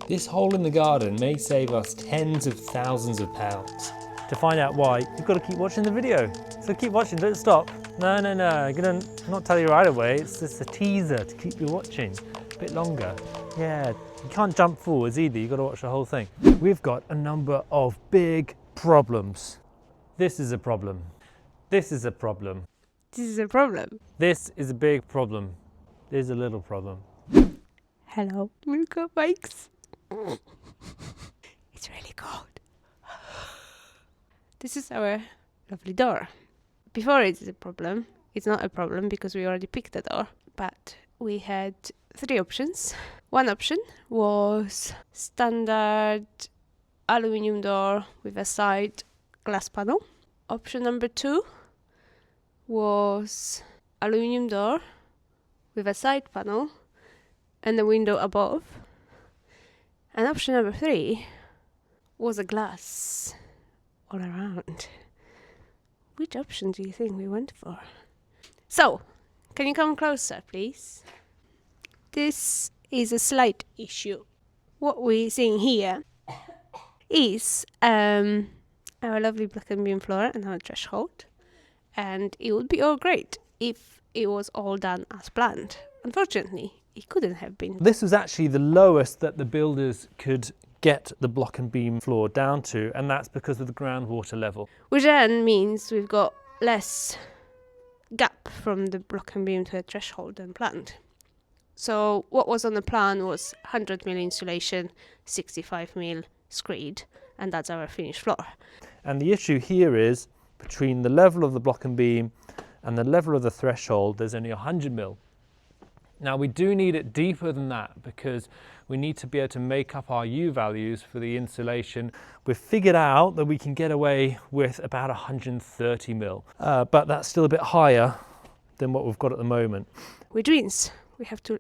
This hole in the garden may save us tens of thousands of pounds. To find out why, you've got to keep watching the video. So keep watching, don't stop. No, I'm gonna not tell you right away, it's just a teaser to keep you watching a bit longer. Yeah, you can't jump forwards either, you've got to watch the whole thing. We've got a number of big problems. This is a problem. This is a problem. This is a problem. This is a big problem. This is a little problem. Hello, we've got mics. It's really cold. This is our lovely door. Before it's a problem, it's not a problem because we already picked the door, but we had 3 options. One option was standard aluminium door with a side glass panel. Option number 2 was aluminium door with a side panel and a window above. And option number 3 was a glass all around. Which option do you think we went for? So, can you come closer, please? This is a slight issue. What we're seeing here is our lovely black and beam floor and our threshold. And it would be all great if it was all done as planned. Unfortunately, it couldn't have been. This was actually the lowest that the builders could get the block and beam floor down to, and that's because of the groundwater level. Which then means we've got less gap from the block and beam to the threshold than planned. So what was on the plan was 100mm insulation, 65mm screed, and that's our finished floor. And the issue here is between the level of the block and beam and the level of the threshold, there's only 100mm. Now we do need it deeper than that because we need to be able to make up our U values for the insulation. We've figured out that we can get away with about 130mm, but that's still a bit higher than what we've got at the moment. Which means we have to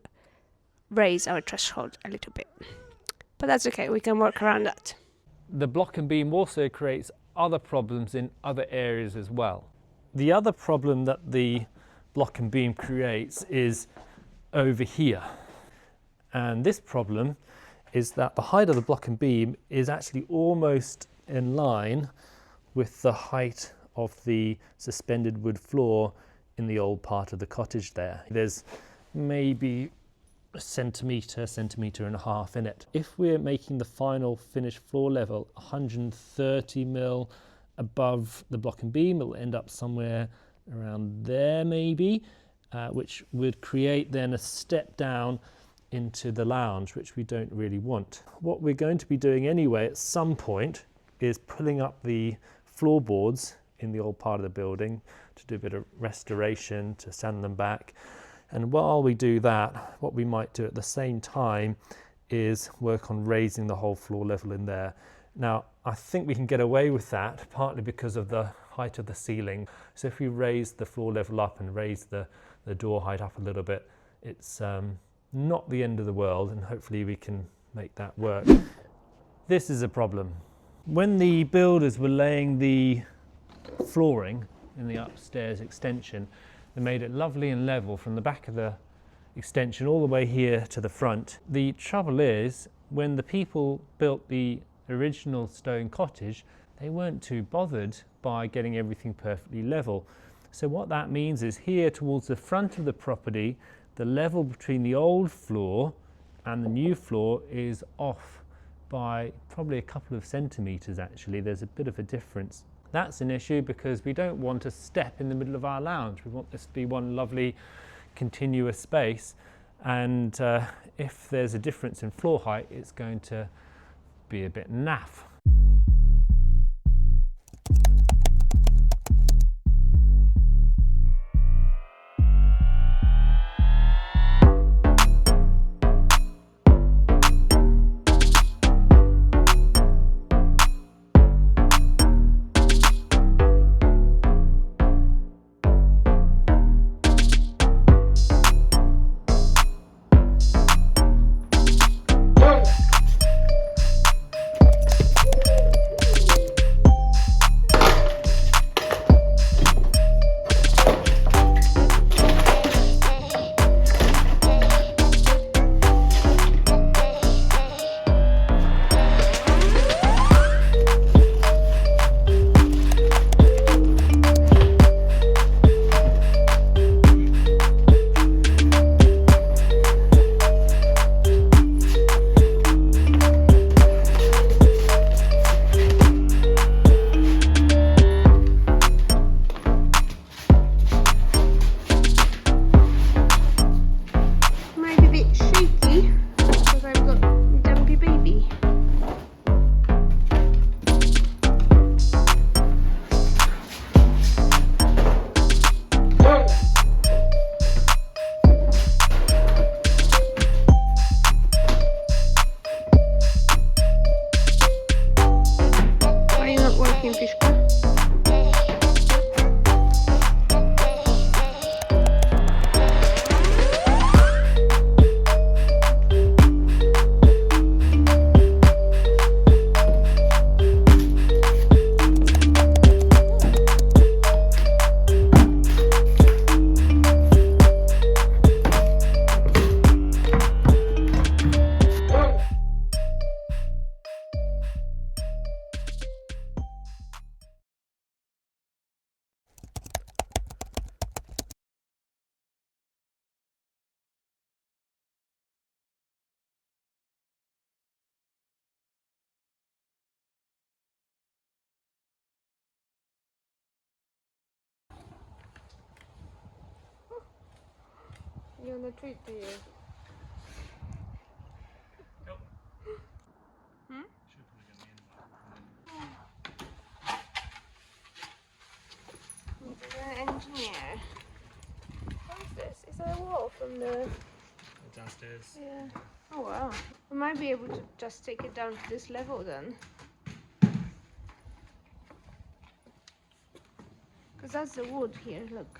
raise our threshold a little bit. But that's okay, we can work around that. The block and beam also creates other problems in other areas as well. The other problem that the block and beam creates is over here. And this problem is that the height of the block and beam is actually almost in line with the height of the suspended wood floor in the old part of the cottage there. There's maybe a centimetre and a half in it. If we're making the final finished floor level 130mm above the block and beam, it'll end up somewhere around there maybe, which would create then a step down into the lounge, which we don't really want. What we're going to be doing anyway at some point is pulling up the floorboards in the old part of the building to do a bit of restoration, to sand them back. And while we do that, what we might do at the same time is work on raising the whole floor level in there. Now, I think we can get away with that, partly because of the height of the ceiling. So if we raise the floor level up and raise the door height up a little bit, it's not the end of the world, and hopefully we can make that work. This is a problem. When the builders were laying the flooring in the upstairs extension, they made it lovely and level from the back of the extension all the way here to the front. The trouble is, when the people built the original stone cottage, they weren't too bothered by getting everything perfectly level. So what that means is here towards the front of the property, the level between the old floor and the new floor is off by probably a couple of centimetres actually. There's a bit of a difference. That's an issue because we don't want a step in the middle of our lounge. We want this to be one lovely continuous space, and if there's a difference in floor height, it's going to be a bit naff. You want a treat, do you? Nope. Hmm? Should probably get the invite. You're an engineer. What is this? Is that a wall from the... Downstairs. Yeah. Oh wow. We might be able to just take it down to this level then. Because that's the wood here, look.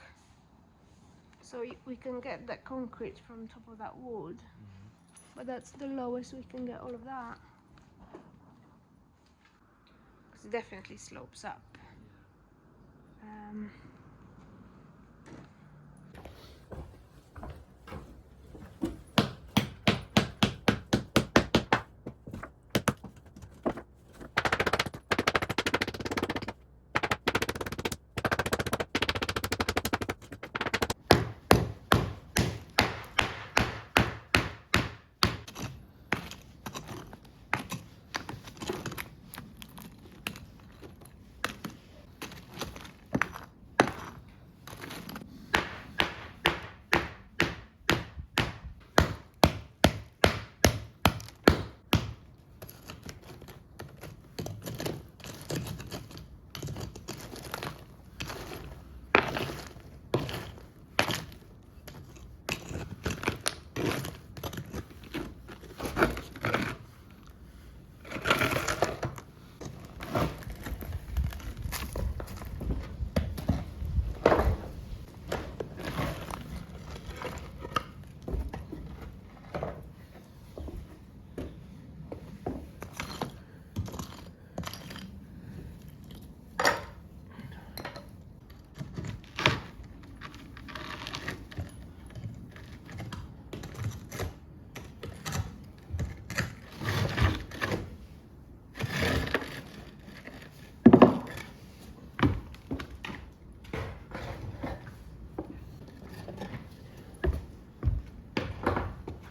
So we can get that concrete from top of that wood. But that's the lowest we can get all of that. Because it definitely slopes up.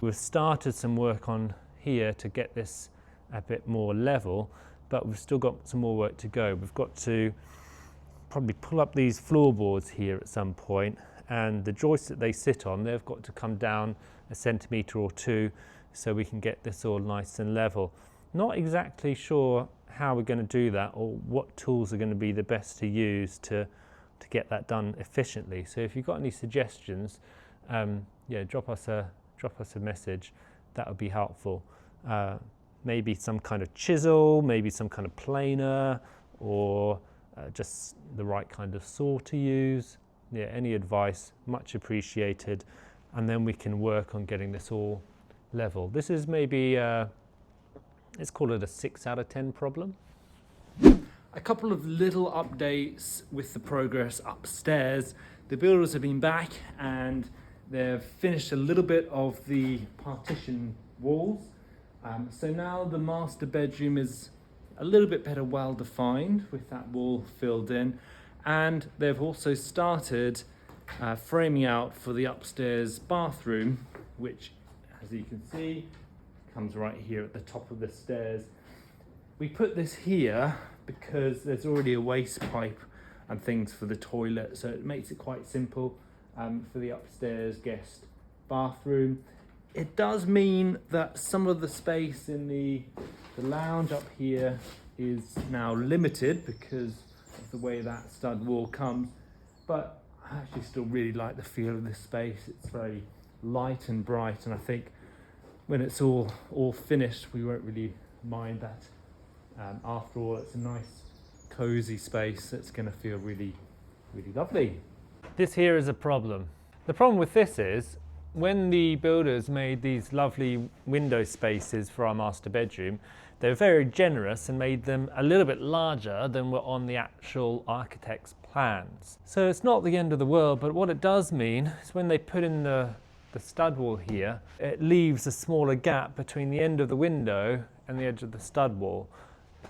We've started some work on here to get this a bit more level, but we've still got some more work to go. We've got to probably pull up these floorboards here at some point, and the joists that they sit on, they've got to come down a centimetre or two so we can get this all nice and level. Not exactly sure how we're going to do that or what tools are going to be the best to use to get that done efficiently. So if you've got any suggestions, yeah, drop us a message. That would be helpful. Maybe some kind of chisel, maybe some kind of planer, or just the right kind of saw to use. Yeah, any advice, much appreciated. And then we can work on getting this all level. This is maybe, let's call it a 6 out of 10 problem. A couple of little updates with the progress upstairs. The builders have been back and they've finished a little bit of the partition walls. So now the master bedroom is a little bit better well defined with that wall filled in. And they've also started framing out for the upstairs bathroom, which, as you can see, comes right here at the top of the stairs. We put this here because there's already a waste pipe and things for the toilet, so it makes it quite simple for the upstairs guest bathroom. It does mean that some of the space in the lounge up here is now limited because of the way that stud wall comes, but I actually still really like the feel of this space. It's very light and bright, and I think when it's all finished we won't really mind that. After all, it's a nice cozy space that's going to feel really, really lovely. This here is a problem. The problem with this is when the builders made these lovely window spaces for our master bedroom, they were very generous and made them a little bit larger than were on the actual architect's plans. So it's not the end of the world, but what it does mean is when they put in the stud wall here, it leaves a smaller gap between the end of the window and the edge of the stud wall.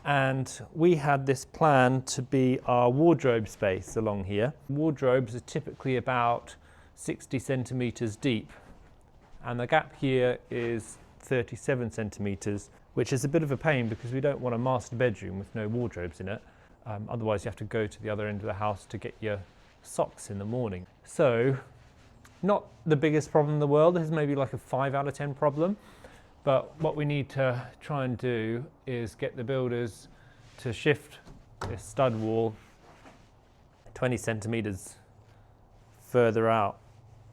And we had this plan to be our wardrobe space along here. Wardrobes are typically about 60 centimetres deep, and the gap here is 37 centimetres, which is a bit of a pain because we don't want a master bedroom with no wardrobes in it. Otherwise you have to go to the other end of the house to get your socks in the morning. So Not the biggest problem in the world. This is maybe like a 5 out of 10 problem. But what we need to try and do is get the builders to shift this stud wall 20 centimetres further out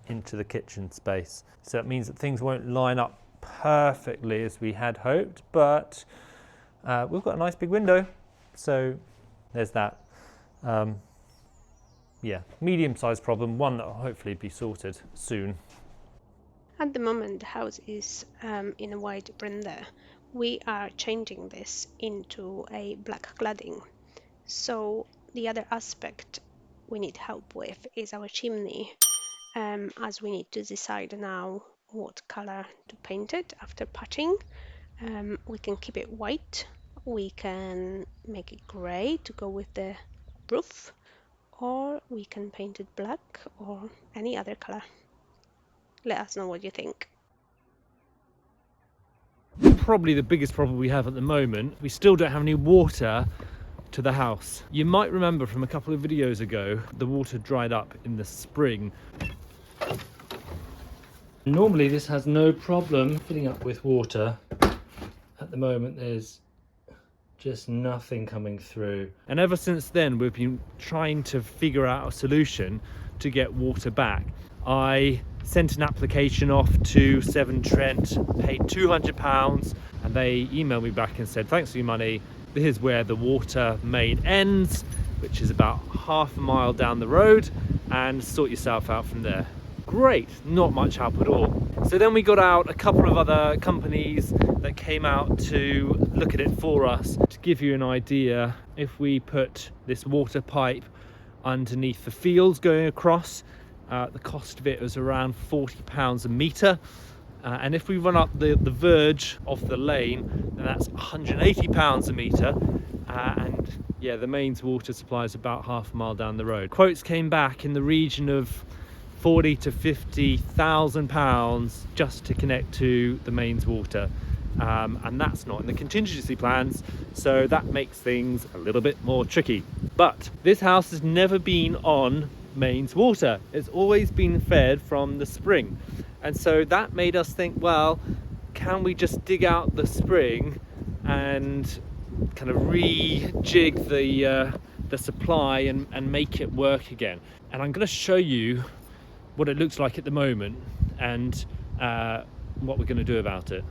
into the kitchen space. So it means that things won't line up perfectly as we had hoped, but we've got a nice big window, so there's that. Yeah, medium-sized problem, one that will hopefully be sorted soon. At the moment, the house is in a white render. We are changing this into a black cladding. So the other aspect we need help with is our chimney, as we need to decide now what color to paint it after patching. We can keep it white, we can make it grey to go with the roof, or we can paint it black or any other color. Let us know what you think. Probably the biggest problem we have at the moment, we still don't have any water to the house. You might remember from a couple of videos ago, the water dried up in the spring. Normally this has no problem filling up with water. At the moment there's just nothing coming through. And ever since then we've been trying to figure out a solution to get water back. I sent an application off to Severn Trent, paid £200, and they emailed me back and said, thanks for your money. This is where the water main ends, which is about half a mile down the road, and sort yourself out from there. Great, not much help at all. So then we got out a couple of other companies that came out to look at it for us. To give you an idea, if we put this water pipe underneath the fields going across, the cost of it was around £40 a metre. And if we run up the verge of the lane, then that's £180 a metre. And yeah, the mains water supply is about half a mile down the road. Quotes came back in the region of £40,000 to £50,000 just to connect to the mains water. And that's not in the contingency plans, so that makes things a little bit more tricky. But this house has never been on mains water. It's always been fed from the spring, and so that made us think, well, can we just dig out the spring and kind of rejig the supply and make it work again? And I'm going to show you what it looks like at the moment and what we're going to do about it.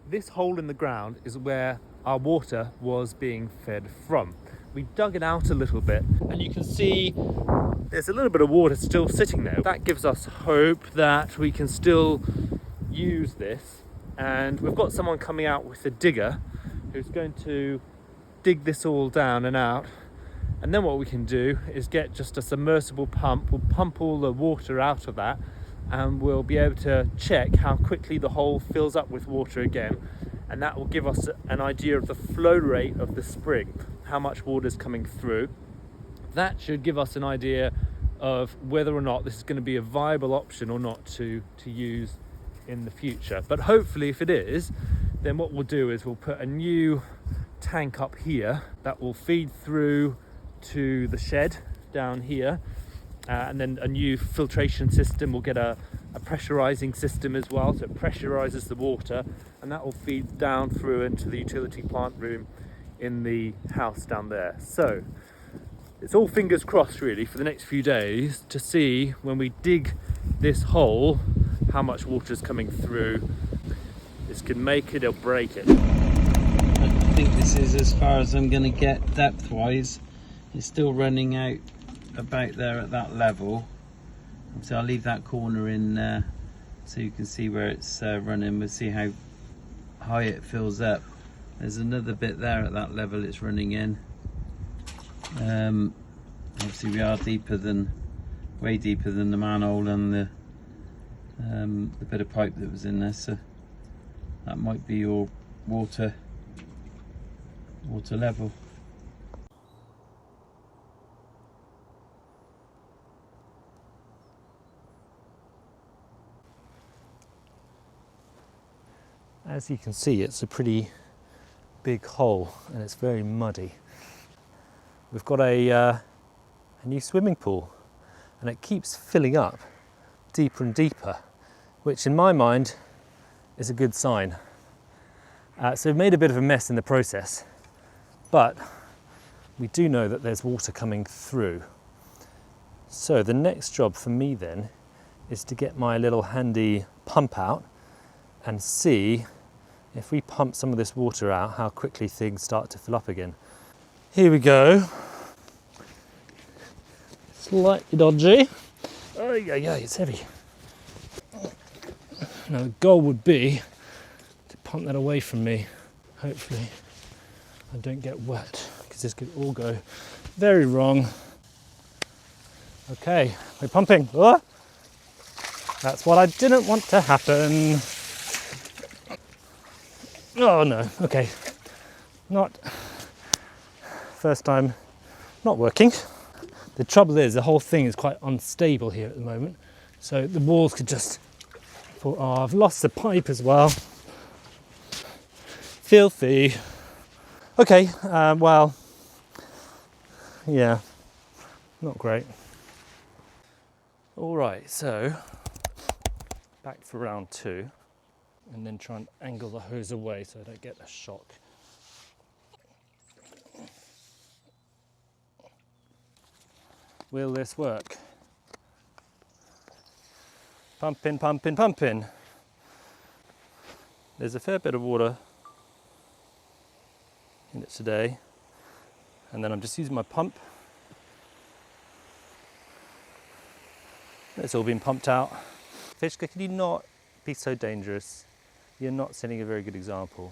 This hole in the ground is where our water was being fed from. We dug it out a little bit and you can see there's a little bit of water still sitting there. That gives us hope that we can still use this, and we've got someone coming out with a digger who's going to dig this all down and out, and then what we can do is get just a submersible pump. We'll pump all the water out of that and we'll be able to check how quickly the hole fills up with water again, and that will give us an idea of the flow rate of the spring, how much water is coming through. That should give us an idea of whether or not this is going to be a viable option or not to use in the future. But hopefully if it is, then what we'll do is we'll put a new tank up here that will feed through to the shed down here, and then a new filtration system. We'll get a pressurizing system as well, so it pressurizes the water, and that will feed down through into the utility plant room in the house down there. So it's all fingers crossed really for the next few days to see, when we dig this hole, how much water is coming through. This can make it or break it. I think this is as far as I'm going to get depth wise. It's still running out about there at that level, so I'll leave that corner in so you can see where it's running. We'll see how high it fills up. There's another bit there at that level it's running in. Obviously we are way deeper than the manhole and the bit of pipe that was in there, so that might be your water level. as you can see, it's a pretty big hole and it's very muddy. We've got a new swimming pool and it keeps filling up deeper and deeper, which in my mind is a good sign. So we've made a bit of a mess in the process, but we do know that there's water coming through. So the next job for me then is to get my little handy pump out and see if we pump some of this water out, how quickly things start to fill up again. Here we go. Slightly dodgy. Oh yeah, it's heavy. Now the goal would be to pump that away from me. Hopefully I don't get wet, because this could all go very wrong. Okay, we're pumping. Oh, that's what I didn't want to happen. Oh no, okay. Not first time not working. The trouble is the whole thing is quite unstable here at the moment. So the walls could just fall. Oh, I've lost the pipe as well. Filthy. Okay, well, yeah, not great. All right, so back for round 2, and then try and angle the hose away so I don't get a shock. Will this work? Pumping, pumping, pumping. There's a fair bit of water in it today, and then I'm just using my pump. It's all been pumped out. Fishka, can you not be so dangerous? You're not setting a very good example.